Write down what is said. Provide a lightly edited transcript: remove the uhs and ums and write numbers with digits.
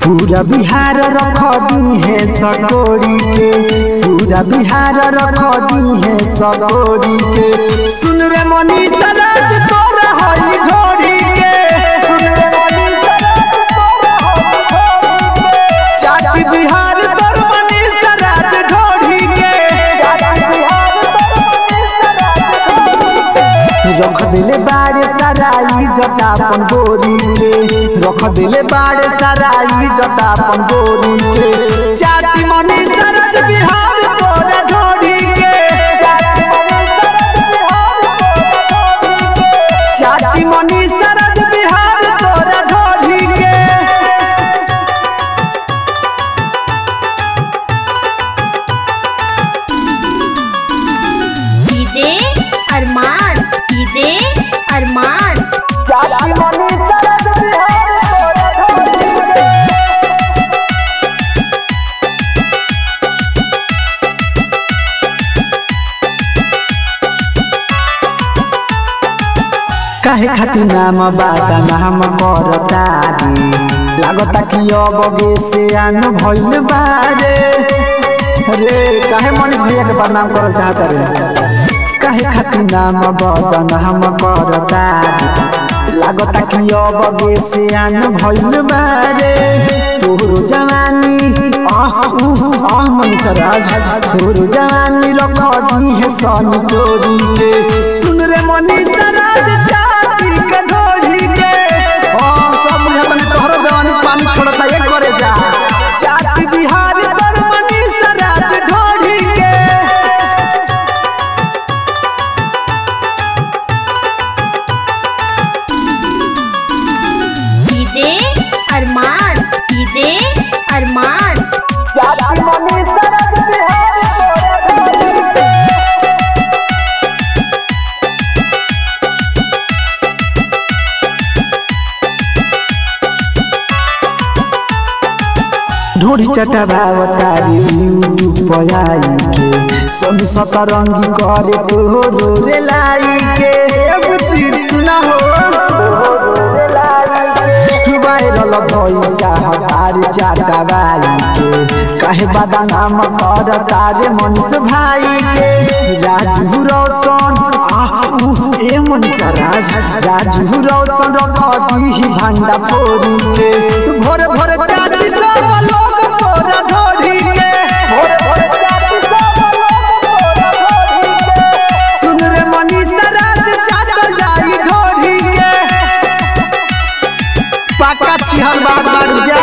पूरा बिहार रख दी है सकोरी के, पूरा बिहार रख दी है सकोरी के। सुन रे मनीषा राज तोरा हई ढोरी के, चाटी बिहार तोर मनीषा राज ढोरी के। रख दिले बाड़े सराई जटापन बोरी के, रख दिले बाड़े सराई जटापन बोरी के। चाटी मनीषा राज बिहार तोरा ढोरी के, चाटी मनीषा राज बिहार तोरा ढोरी के। डीजे अरमान, डीजे अरमान। चाटी मनीषा राज बिहार तोरा ढोरी के। काहे खातिर नाम बाटा नाम करतारी, लागता कि अब गे से आन भइल बारे। रे काहे मनीष भैया के बदनाम करल चाहत रे? काहे खातिर नाम बाटा नाम करतारी, लागता कि अब गे से आन भइल बारे। तोरो जवानी मनीषा राज, तोरो जवानी रख दी है सन चोरी के। सुन रे मनीषा राज चाटी के ढोरी के, सब बुझाता तोहरो जवानी पानी छोड़ता ये करे जा। चाटी बिहार तोर मनीषा राज ढोरी के। डीजे अरमान, डीजे अरमान। चाटी मनीषा राज बिहार तोरा ढोरी के। ढोरी चटबावतारी यूट्यूब पर आई के, सोनी सतरंगी करे तोरो रे लाई के। बुझी सुना हो वायरल भई चाहतारी चटबाई के, काहे बदनाम करतारे मनीष भाई के। राजू रोशन ए मनीषा राज, राजू रोशन रख दी भंडा फोरी के। भोर भोर चाटी सब लोग तोरा ढोरी के, सुन रे मनीषा राज चाटल जाई ढोरी के। पाका छिहल बाग बारू जा।